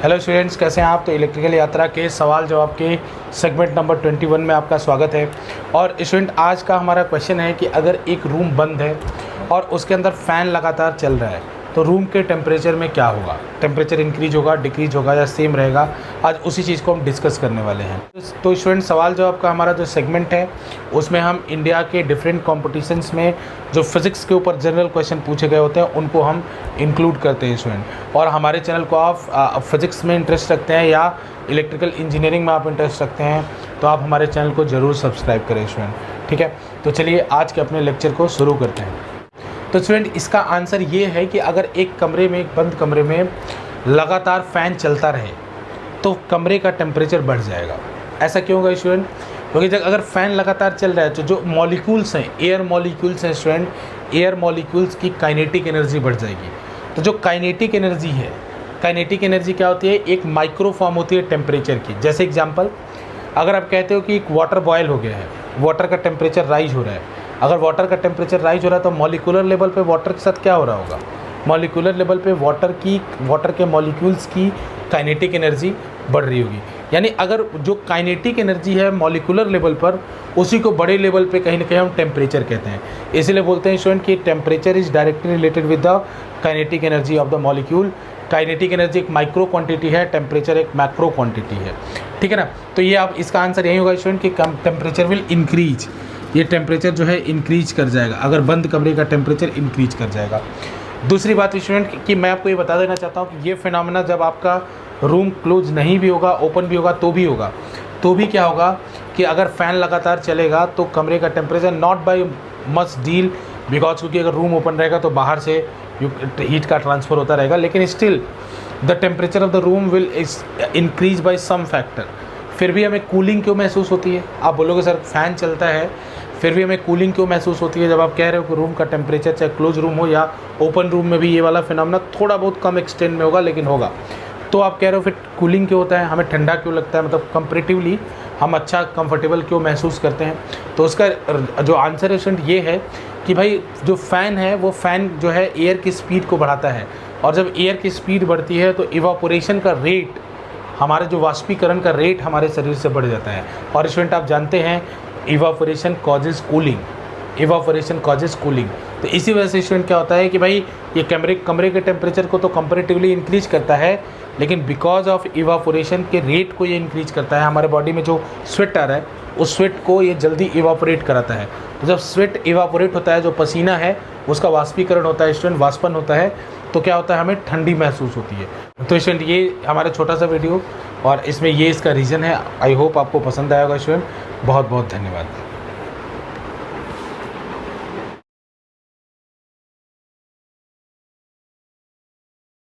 Hello students, कैसे हैं आप। तो इलेक्ट्रिकल यात्रा के सवाल जवाब के सेगमेंट नंबर 21 में आपका स्वागत है। और स्टूडेंट, आज का हमारा क्वेश्चन है कि अगर एक रूम बंद है और उसके अंदर फ़ैन लगातार चल रहा है तो रूम के टेम्परेचर में क्या होगा। टेम्परेचर इंक्रीज होगा, डिक्रीज होगा या सेम रहेगा। आज उसी चीज़ को हम डिस्कस करने वाले हैं। तो स्टूडेंट, सवाल जवाब का हमारा जो सेगमेंट है उसमें हम इंडिया के डिफरेंट कॉम्पिटिशन्स में जो फिज़िक्स के ऊपर जनरल क्वेश्चन पूछे गए होते हैं उनको हम इंक्लूड करते हैं स्टूडेंट। और हमारे चैनल को आप फिज़िक्स में इंटरेस्ट रखते हैं या इलेक्ट्रिकल इंजीनियरिंग में आप इंटरेस्ट रखते हैं तो आप हमारे चैनल को ज़रूर सब्सक्राइब करें स्टूडेंट। ठीक है, तो चलिए आज के अपने लेक्चर को शुरू करते हैं। तो स्टूडेंट, इसका आंसर ये है कि अगर एक कमरे में, एक बंद कमरे में लगातार फ़ैन चलता रहे तो कमरे का टेम्परेचर बढ़ जाएगा। ऐसा क्यों होगा स्टूडेंट? क्योंकि जब अगर फ़ैन लगातार चल रहा है तो जो मॉलिक्यूल्स हैं, एयर मॉलिक्यूल्स हैं स्टूडेंट, एयर मॉलिक्यूल्स की काइनेटिक एनर्जी बढ़ जाएगी। तो जो काइनेटिक एनर्जी है, काइनेटिक एनर्जी क्या होती है? एक माइक्रो फॉर्म होती है टेम्परेचर की। जैसे एग्जांपल, अगर आप कहते हो कि एक वाटर बॉयल हो गया है, वाटर का टेम्परेचर राइज हो रहा है। अगर वाटर का टेम्परेचर राइज हो रहा है तो मॉलिक्यूलर लेवल पे वाटर के साथ क्या हो रहा होगा? मॉलिक्यूलर लेवल पे वाटर के मॉलिक्यूल्स की काइनेटिक एनर्जी बढ़ रही होगी। यानी अगर जो काइनेटिक एनर्जी है मॉलिक्यूलर लेवल पर, उसी को बड़े लेवल पे कहीं ना कहीं हम टेम्परेचर कहते हैं। इसीलिए बोलते हैं स्टूडेंट कि temperature is directly related with the kinetic energy of the molecule. Kinetic energy एक माइक्रो क्वांटिटी है, टेम्परेचर एक मैक्रो क्वांटिटी है। ठीक है ना? तो ये आप, इसका आंसर यही होगा स्टूडेंट कि टेम्परेचर विल इंक्रीज। ये टेम्परेचर जो है इंक्रीज कर जाएगा अगर बंद कमरे का टेम्परेचर इंक्रीज कर जाएगा। दूसरी बात स्टूडेंट कि मैं आपको ये बता देना चाहता हूँ कि ये फिनोमेना जब आपका रूम क्लोज नहीं भी होगा, ओपन भी होगा तो भी होगा। तो भी क्या होगा कि अगर फ़ैन लगातार चलेगा तो कमरे का temperature not by much deal, because क्योंकि अगर रूम ओपन रहेगा तो बाहर से हीट का ट्रांसफ़र होता रहेगा, लेकिन still the temperature of the room will increase by some factor. फिर भी हमें कूलिंग क्यों महसूस होती है? आप बोलोगे सर फ़ैन चलता है फिर भी हमें कूलिंग क्यों महसूस होती है? जब आप कह रहे हो कि रूम का टेम्परेचर चाहे क्लोज रूम हो या ओपन रूम में भी ये वाला फिनोमेना थोड़ा बहुत कम एक्सटेंड में होगा, लेकिन होगा। तो आप कह रहे हो फिर कूलिंग क्यों होता है, हमें ठंडा क्यों लगता है, मतलब कंपैरेटिवली हम अच्छा कंफर्टेबल क्यों महसूस करते हैं? तो उसका जो आंसर है स्टूडेंट ये है कि भाई जो फ़ैन है वो फ़ैन जो है एयर की स्पीड को बढ़ाता है, और जब एयर की स्पीड बढ़ती है तो इवापोरेशन का रेट, हमारे जो वाष्पीकरण का रेट हमारे शरीर से बढ़ जाता है। और स्टूडेंट आप जानते हैं evaporation causes cooling, evaporation causes cooling. तो इसी वजह से स्टूडेंट क्या होता है कि भाई ये कमरे के टेम्परेचर को तो कंपैरेटिवली इंक्रीज करता है, लेकिन बिकॉज ऑफ इवापोरेशन के रेट को ये इंक्रीज करता है। हमारे बॉडी में जो स्वेट आ रहा है उस स्वेट को ये जल्दी इवापोरेट कराता है। तो जब स्वेट इवापोरेट होता है, जो पसीना है उसका वाष्पीकरण होता है स्टूडेंट, वाष्पन होता है, तो क्या होता है, हमें ठंडी महसूस होती है। तो स्टूडेंट ये हमारा छोटा सा वीडियो और इसमें ये इसका रीज़न है। आई होप आपको पसंद आया होगा स्टूडेंट। बहुत बहुत धन्यवाद।